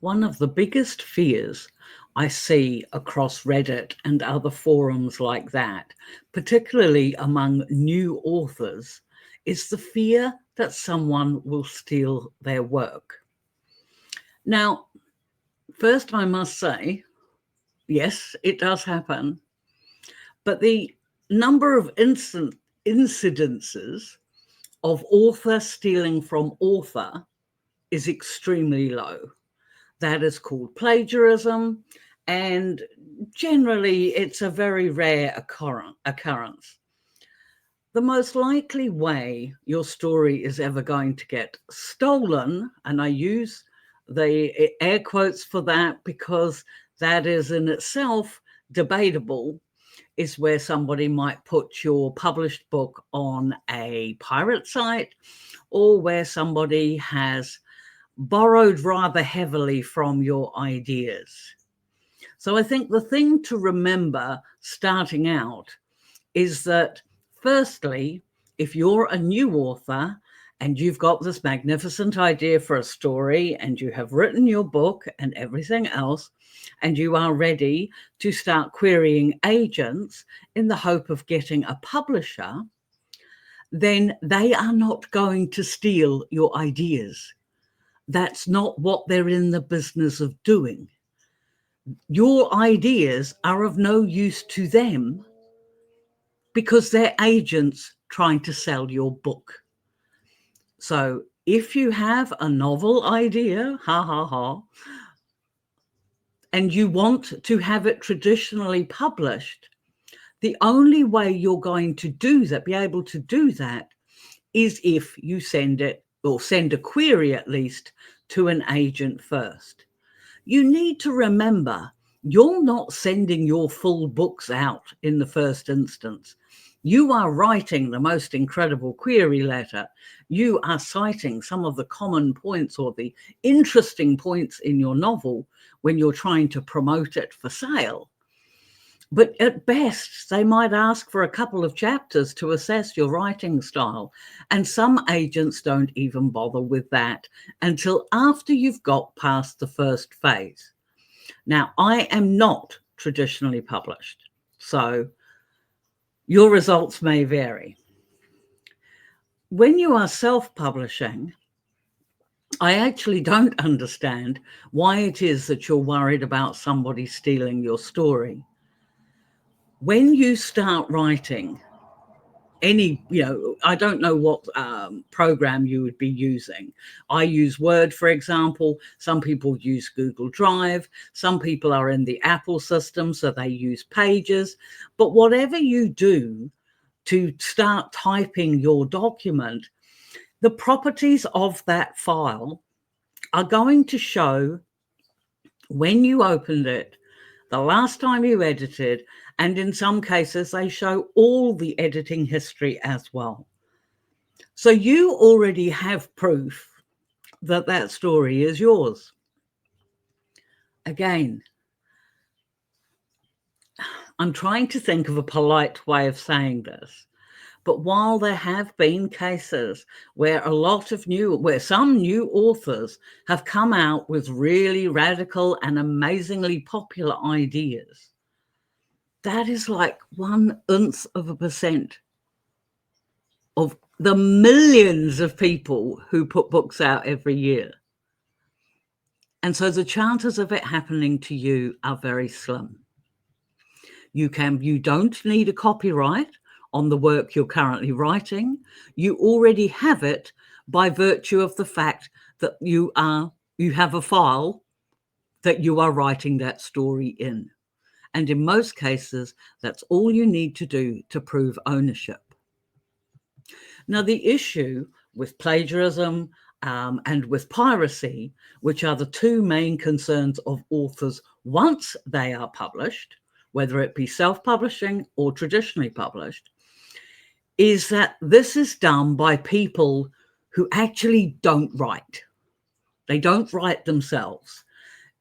One of the biggest fears I see across Reddit and other forums like that, particularly among new authors, is the fear that someone will steal their work. Now, first, I must say, yes, it does happen, but the number of incidences of author stealing from author is extremely low. That is called plagiarism, and generally it's a very rare occurrence. The most likely way your story is ever going to get stolen, and I use the air quotes for that because that is in itself debatable, is where somebody might put your published book on a pirate site, or where somebody has borrowed rather heavily from your ideas. So I think the thing to remember starting out is that, firstly, if you're a new author and you've got this magnificent idea for a story and you have written your book and everything else, and you are ready to start querying agents in the hope of getting a publisher, then they are not going to steal your ideas. That's not what they're in the business of doing. Your ideas are of no use to them because they're agents trying to sell your book. So if you have a novel idea, and you want to have it traditionally published, the only way you're going to do that, be able to do that, is if you send it, or send a query at least, to an agent first. You need to remember, you're not sending your full books out in the first instance. You are writing the most incredible query letter. You are citing some of the common points or the interesting points in your novel when you're trying to promote it for sale. But at best, they might ask for a couple of chapters to assess your writing style. And some agents don't even bother with that until after you've got past the first phase. Now, I am not traditionally published, so your results may vary. When you are self-publishing, I actually don't understand why it is that you're worried about somebody stealing your story. When you start writing I don't know what program you would be using. I use Word, for example. Some people use Google Drive. Some people are in the Apple system, so they use Pages. But whatever you do to start typing your document, the properties of that file are going to show when you opened it, the last time you edited, and in some cases, they show all the editing history as well. So you already have proof that that story is yours. Again, I'm trying to think of a polite way of saying this. But while there have been cases where some new authors have come out with really radical and amazingly popular ideas, that is like 0.1% of the millions of people who put books out every year. And so the chances of it happening to you are very slim. You don't need a copyright on the work you're currently writing. You already have it by virtue of the fact that you have a file that you are writing that story in. And in most cases, that's all you need to do to prove ownership. Now, the issue with plagiarism and with piracy, which are the two main concerns of authors once they are published, whether it be self-publishing or traditionally published, is that this is done by people who actually don't write. They don't write themselves.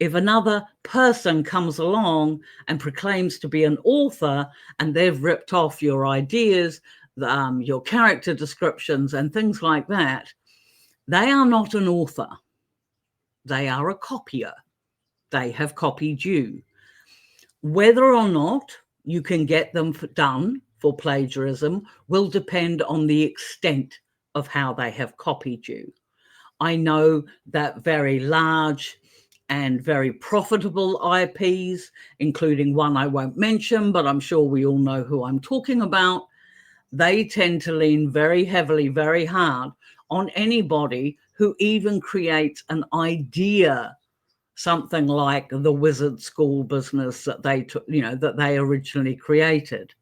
If another person comes along and proclaims to be an author and they've ripped off your ideas, your character descriptions and things like that, they are not an author. They are a copier. they have copied you. Whether or not you can get them done for plagiarism will depend on the extent of how they have copied you. I know that very large and very profitable IPs, including one I won't mention, but I'm sure we all know who I'm talking about, they tend to lean very heavily, very hard on anybody who even creates an idea, something like the wizard school business that they took, that they originally created.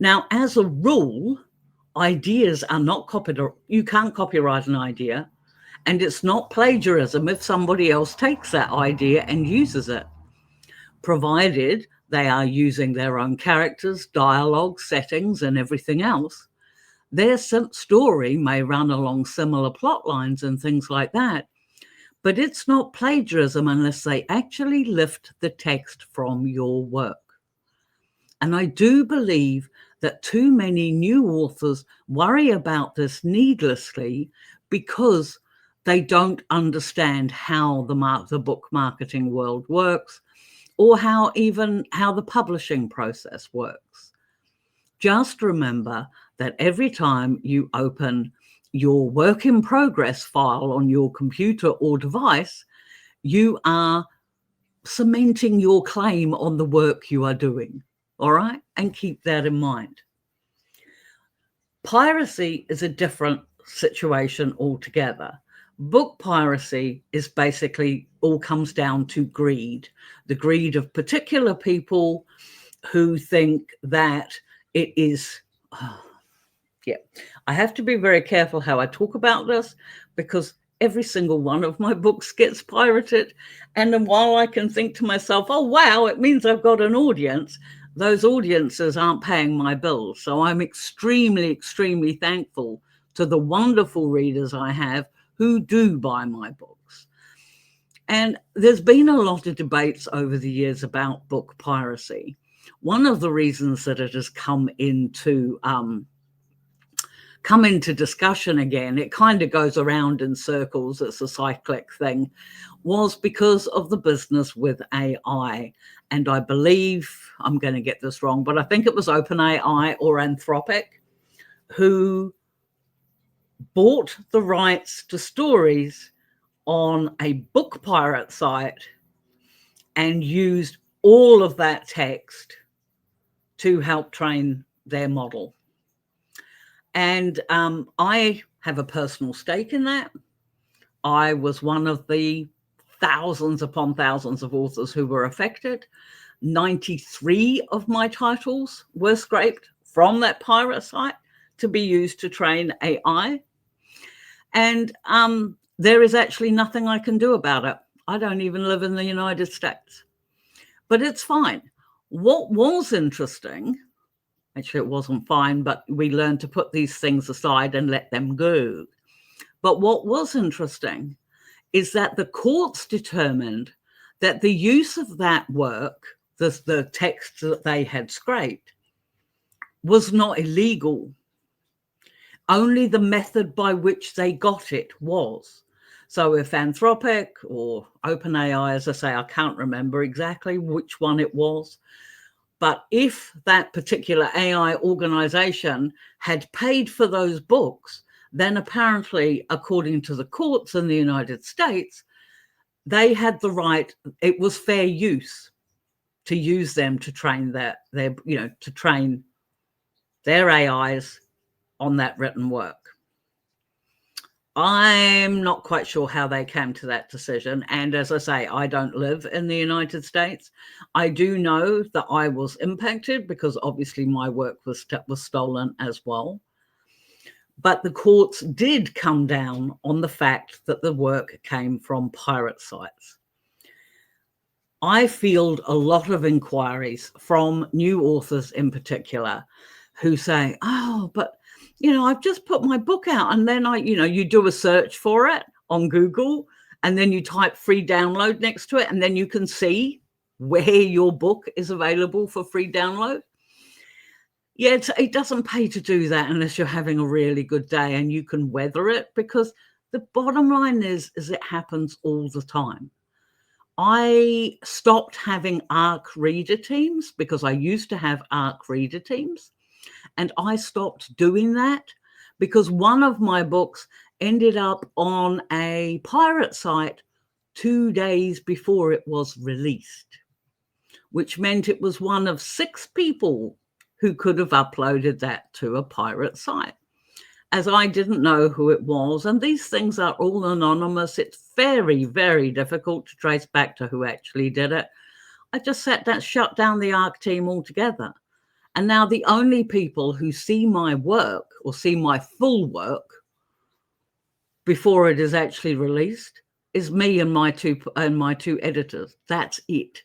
Now, as a rule, ideas are not copied. You can't copyright an idea, and it's not plagiarism if somebody else takes that idea and uses it, provided they are using their own characters, dialogue, settings, and everything else. Their story may run along similar plot lines and things like that, but it's not plagiarism unless they actually lift the text from your work. And I do believe that too many new authors worry about this needlessly because they don't understand how the book marketing world works, or how the publishing process works. Just remember that every time you open your work in progress file on your computer or device, you are cementing your claim on the work you are doing. All right? And keep that in mind. Piracy is a different situation altogether. Book piracy is basically all comes down to greed, the greed of particular people who think that it is, I have to be very careful how I talk about this because every single one of my books gets pirated. And then while I can think to myself, oh, wow, it means I've got an audience, those audiences aren't paying my bills. So I'm extremely, extremely thankful to the wonderful readers I have who do buy my books. And there's been a lot of debates over the years about book piracy. One of the reasons that it has come into discussion again, it kind of goes around in circles, it's a cyclic thing, was because of the business with AI. And I believe, I'm going to get this wrong, but I think it was OpenAI or Anthropic who bought the rights to stories on a book pirate site and used all of that text to help train their model. And I have a personal stake in that. I was one of the thousands upon thousands of authors who were affected. 93 of my titles were scraped from that pirate site to be used to train AI. And there is actually nothing I can do about it. I don't even live in the United States. But it's fine. What was interesting, actually it wasn't fine, but we learned to put these things aside and let them go. But what was interesting is that the courts determined that the use of that work, the text that they had scraped, was not illegal. Only the method by which they got it was. So if Anthropic or OpenAI, as I say, I can't remember exactly which one it was, but if that particular AI organization had paid for those books, then apparently, according to the courts in the United States, they had the right, it was fair use to use them to train to train their AIs on that written work. I'm not quite sure how they came to that decision. And as I say, I don't live in the United States. I do know that I was impacted because obviously my work was stolen as well. But the courts did come down on the fact that the work came from pirate sites. I field a lot of inquiries from new authors in particular who say, oh, but I've just put my book out, and then you do a search for it on Google, and then you type free download next to it, and then you can see where your book is available for free download. Yeah, it doesn't pay to do that unless you're having a really good day and you can weather it, because the bottom line is it happens all the time. I stopped having ARC reader teams because I used to have ARC reader teams, and I stopped doing that because one of my books ended up on a pirate site 2 days before it was released, which meant it was one of 6 people who could have uploaded that to a pirate site. As I didn't know who it was, and these things are all anonymous, it's very, very difficult to trace back to who actually did it. I just shut down the ARC team altogether. And now the only people who see my work or see my full work before it is actually released is me and my two editors. That's it.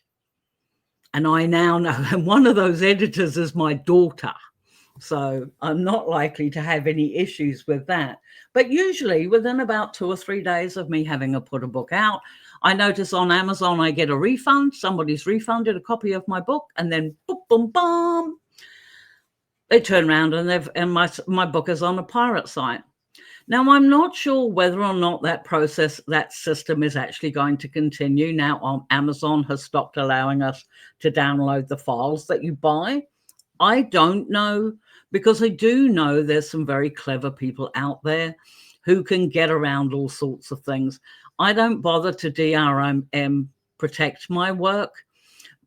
And I now know, and one of those editors is my daughter. So I'm not likely to have any issues with that. But usually within about 2 or 3 days of me having put a book out, I notice on Amazon I get a refund. Somebody's refunded a copy of my book, and then boom, boom, boom, they turn around and my book is on a pirate site. Now, I'm not sure whether or not that system is actually going to continue. Now, Amazon has stopped allowing us to download the files that you buy. I don't know, because I do know there's some very clever people out there who can get around all sorts of things. I don't bother to DRM protect my work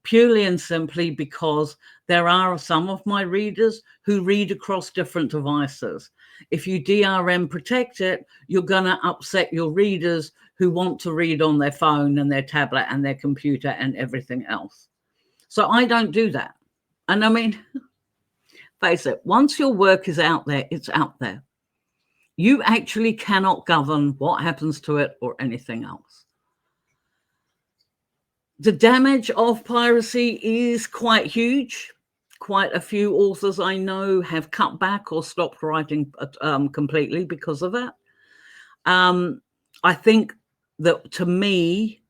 purely and simply because there are some of my readers who read across different devices. If you DRM protect it, you're going to upset your readers who want to read on their phone and their tablet and their computer and everything else. So I don't do that. And I mean, face it, once your work is out there, it's out there. You actually cannot govern what happens to it or anything else. The damage of piracy is quite huge. Quite a few authors I know have cut back or stopped writing completely because of it. I think that, to me,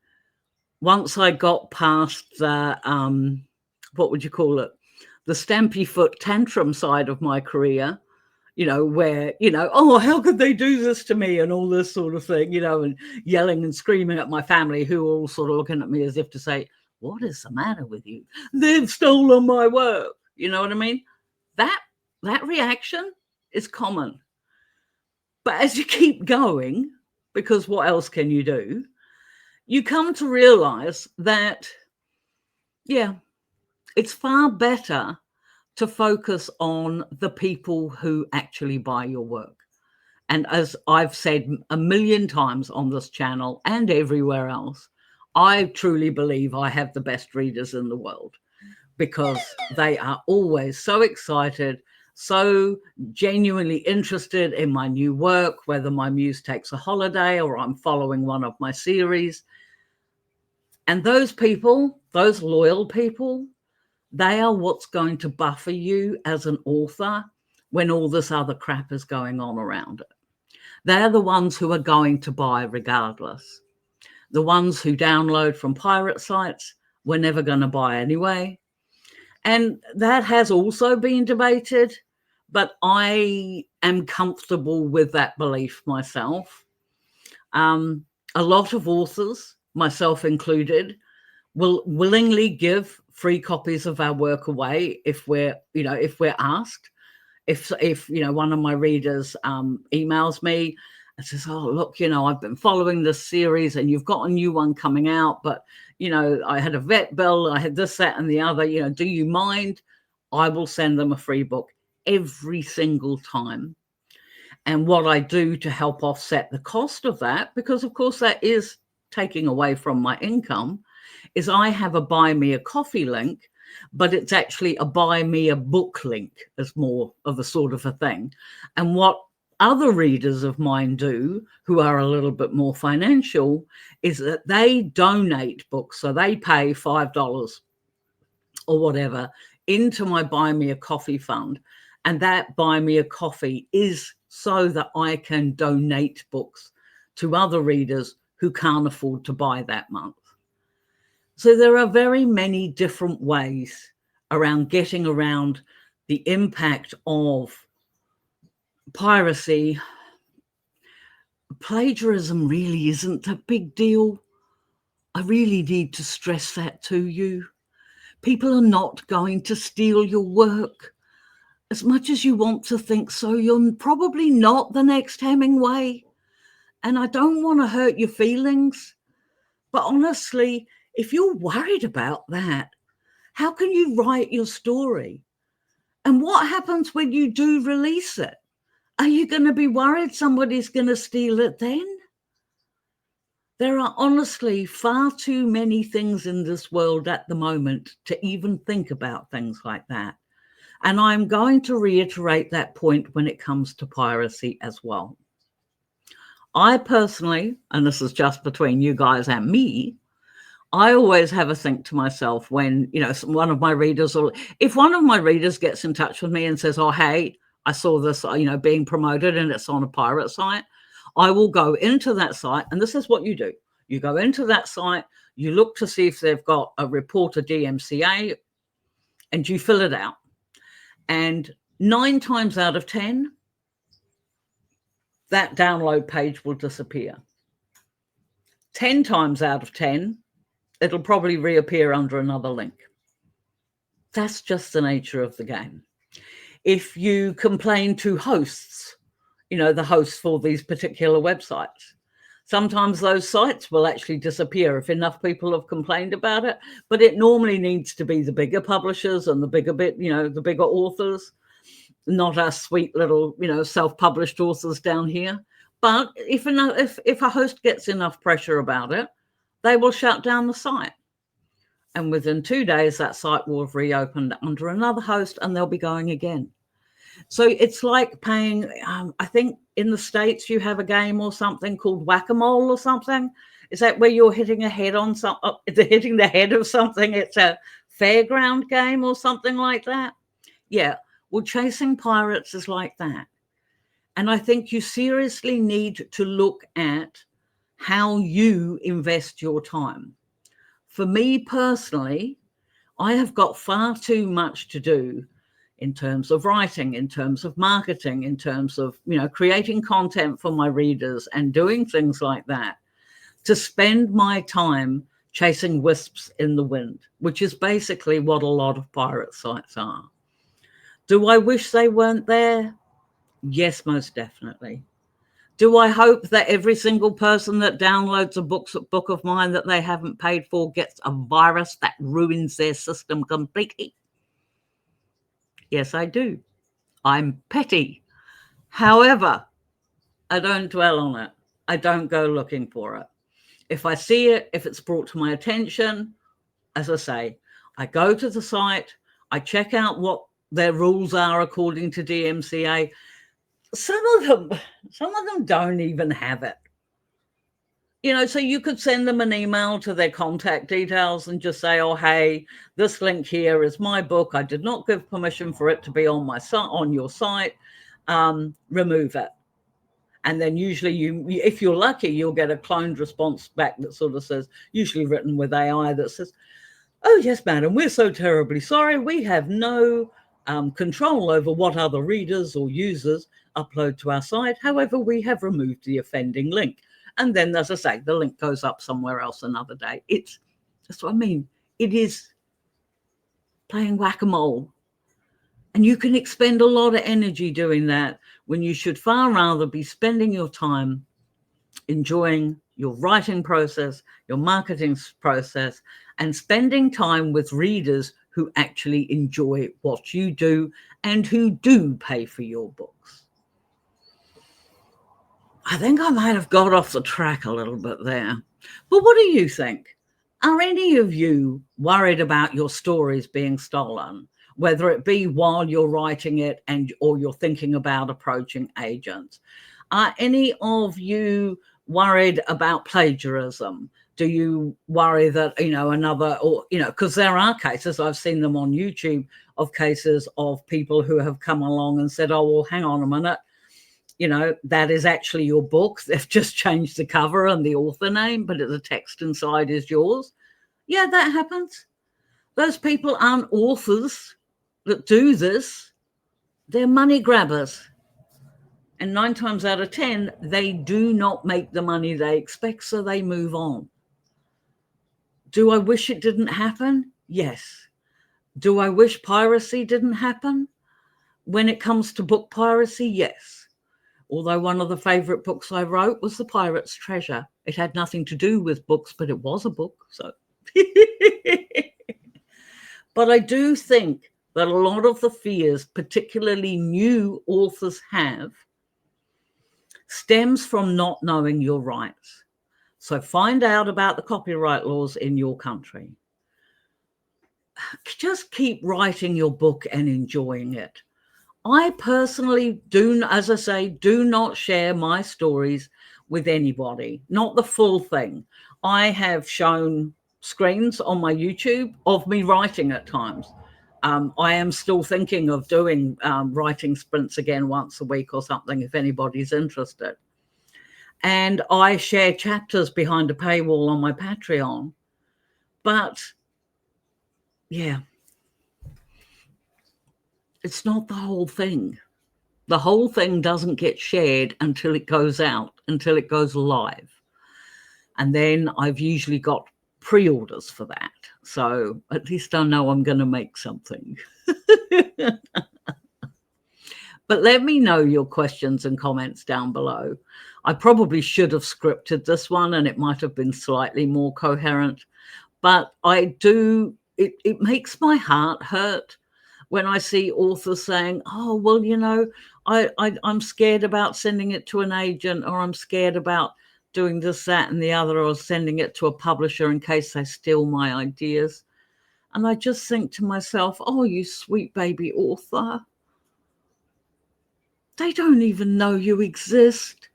once I got past the, what would you call it? The stampy foot tantrum side of my career, where, oh, how could they do this to me and all this sort of thing, and yelling and screaming at my family, who are all sort of looking at me as if to say, what is the matter with you? They've stolen my work. You know what I mean? That reaction is common. But as you keep going, because what else can you do? You come to realize that, yeah, it's far better to focus on the people who actually buy your work. And as I've said a million times on this channel and everywhere else, I truly believe I have the best readers in the world, because they are always so excited, so genuinely interested in my new work, whether my muse takes a holiday or I'm following one of my series. And those people, those loyal people, they are what's going to buffer you as an author when all this other crap is going on around it. They're the ones who are going to buy regardless. The ones who download from pirate sites, we're never going to buy anyway. And that has also been debated, but I am comfortable with that belief myself. A lot of authors, myself included, will willingly give free copies of our work away if we're asked. If one of my readers emails me and says, oh, look, I've been following this series and you've got a new one coming out, but I had a vet bill, I had this, that, and the other, do you mind? I will send them a free book every single time. And what I do to help offset the cost of that, because of course that is taking away from my income, is I have a buy me a coffee link, but it's actually a buy me a book link, as more of a sort of a thing. And what other readers of mine do, who are a little bit more financial, is that they donate books. So they pay $5 or whatever into my buy me a coffee fund. And that buy me a coffee is so that I can donate books to other readers who can't afford to buy that month. So there are very many different ways around getting around the impact of piracy. Plagiarism really isn't a big deal. I really need to stress that to you. People are not going to steal your work. As much as you want to think so, you're probably not the next Hemingway. And I don't want to hurt your feelings. But honestly, if you're worried about that, how can you write your story? And what happens when you do release it? Are you going to be worried somebody's going to steal it then? There are honestly far too many things in this world at the moment to even think about things like that. And I'm going to reiterate that point when it comes to piracy as well. I personally, and this is just between you guys and me, I always have a think to myself when, one of my readers, or if one of my readers gets in touch with me and says, oh, hey, I saw this, being promoted and it's on a pirate site, I will go into that site. And this is what you do. You go into that site, you look to see if they've got a report of DMCA, and you fill it out. And 9 times out of 10, that download page will disappear. 10 times out of 10, it'll probably reappear under another link. That's just the nature of the game. If you complain to hosts, the hosts for these particular websites, sometimes those sites will actually disappear if enough people have complained about it. But it normally needs to be the bigger publishers and the bigger authors, not us sweet little, self-published authors down here. But if a host gets enough pressure about it, they will shut down the site. And within 2 days, that site will have reopened under another host and they'll be going again. So it's like paying, I think in the States, you have a game or something called Whack-A-Mole or something. Is that where you're hitting a head on hitting the head of something? It's a fairground game or something like that. Yeah. Well, chasing pirates is like that. And I think you seriously need to look at how you invest your time. For me personally, I have got far too much to do in terms of writing, in terms of marketing, in terms of, creating content for my readers and doing things like that, to spend my time chasing wisps in the wind, which is basically what a lot of pirate sites are. Do I wish they weren't there? Yes, most definitely. Do I hope that every single person that downloads a book of mine that they haven't paid for gets a virus that ruins their system completely? Yes, I do. I'm petty. However, I don't dwell on it. I don't go looking for it. If I see it, if it's brought to my attention, as I say, I go to the site, I check out what their rules are according to DMCA. Some of them don't even have it. So you could send them an email to their contact details and just say, oh, hey, this link here is my book. I did not give permission for it to be on my site, on your site. Remove it. And then usually if you're lucky, you'll get a cloned response back that sort of says, usually written with AI, that says, oh, yes, madam, we're so terribly sorry. We have no control over what other readers or users upload to our site. However, we have removed the offending link. And then, as I say, the link goes up somewhere else another day. That's what I mean. It is playing whack-a-mole. And you can expend a lot of energy doing that when you should far rather be spending your time enjoying your writing process, your marketing process, and spending time with readers who actually enjoy what you do and who do pay for your books. I think I might have got off the track a little bit there. But what do you think? Are any of you worried about your stories being stolen, whether it be while you're writing it or you're thinking about approaching agents? Are any of you worried about plagiarism? Do you worry that, because there are cases, I've seen them on YouTube, of cases of people who have come along and said, oh, well, hang on a minute. That is actually your book. They've just changed the cover and the author name, but the text inside is yours. Yeah, that happens. Those people aren't authors that do this. They're money grabbers. And 9 times out of 10, they do not make the money they expect, so they move on. Do I wish it didn't happen? Yes. Do I wish piracy didn't happen? When it comes to book piracy, yes. Although one of the favorite books I wrote was The Pirate's Treasure. It had nothing to do with books, but it was a book. So, but I do think that a lot of the fears, particularly new authors have, stems from not knowing your rights. So find out about the copyright laws in your country. Just keep writing your book and enjoying it. I personally do, as I say, do not share my stories with anybody, not the full thing. I have shown screens on my YouTube of me writing at times. I am still thinking of doing writing sprints again once a week or something, if anybody's interested. And I share chapters behind a paywall on my Patreon. But yeah, it's not the whole thing. The whole thing doesn't get shared until it goes out, until it goes live. And then I've usually got pre-orders for that. So at least I know I'm going to make something. But let me know your questions and comments down below. I probably should have scripted this one and it might have been slightly more coherent. But it makes my heart hurt when I see authors saying, oh, well, you know, I'm scared about sending it to an agent, or I'm scared about doing this, that, and the other, or sending it to a publisher in case they steal my ideas. And I just think to myself, oh, you sweet baby author. They don't even know you exist.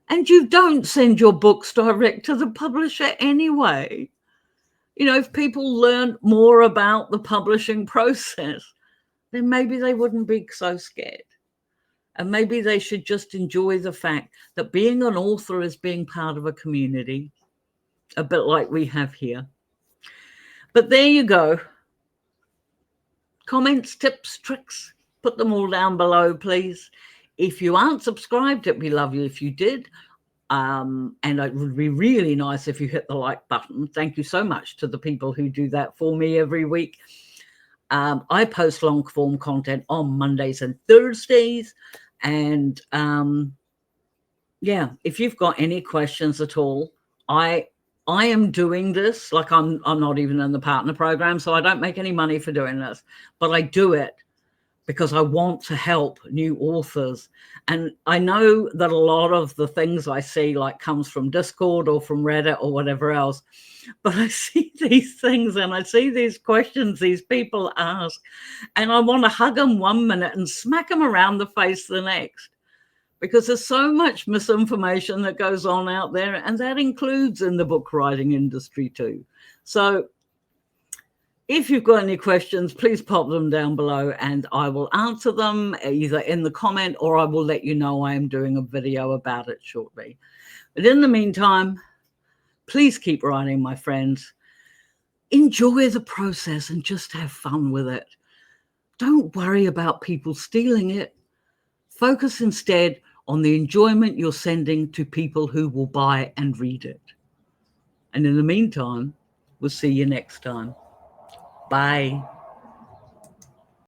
And you don't send your books direct to the publisher anyway. You know, if people learned more about the publishing process, then maybe they wouldn't be so scared. And maybe they should just enjoy the fact that being an author is being part of a community, a bit like we have here. But there you go. Comments, tips, tricks, put them all down below, please. If you aren't subscribed, it'd be lovely if you did. And it would be really nice if you hit the like button. Thank you so much to the people who do that for me every week. I post long form content on Mondays and Thursdays. And yeah, if you've got any questions at all, I am doing this, like I'm not even in the partner program, so I don't make any money for doing this, but I do it because I want to help new authors. And I know that a lot of the things I see like comes from Discord or from Reddit or whatever else, but I see these things and I see these questions these people ask, and I want to hug them one minute and smack them around the face the next, because there's so much misinformation that goes on out there, and that includes in the book writing industry too. So if you've got any questions, please pop them down below and I will answer them either in the comment or I will let you know I am doing a video about it shortly. But in the meantime, please keep writing, my friends. Enjoy the process and just have fun with it. Don't worry about people stealing it. Focus instead on the enjoyment you're sending to people who will buy and read it. And in the meantime, we'll see you next time. Bye.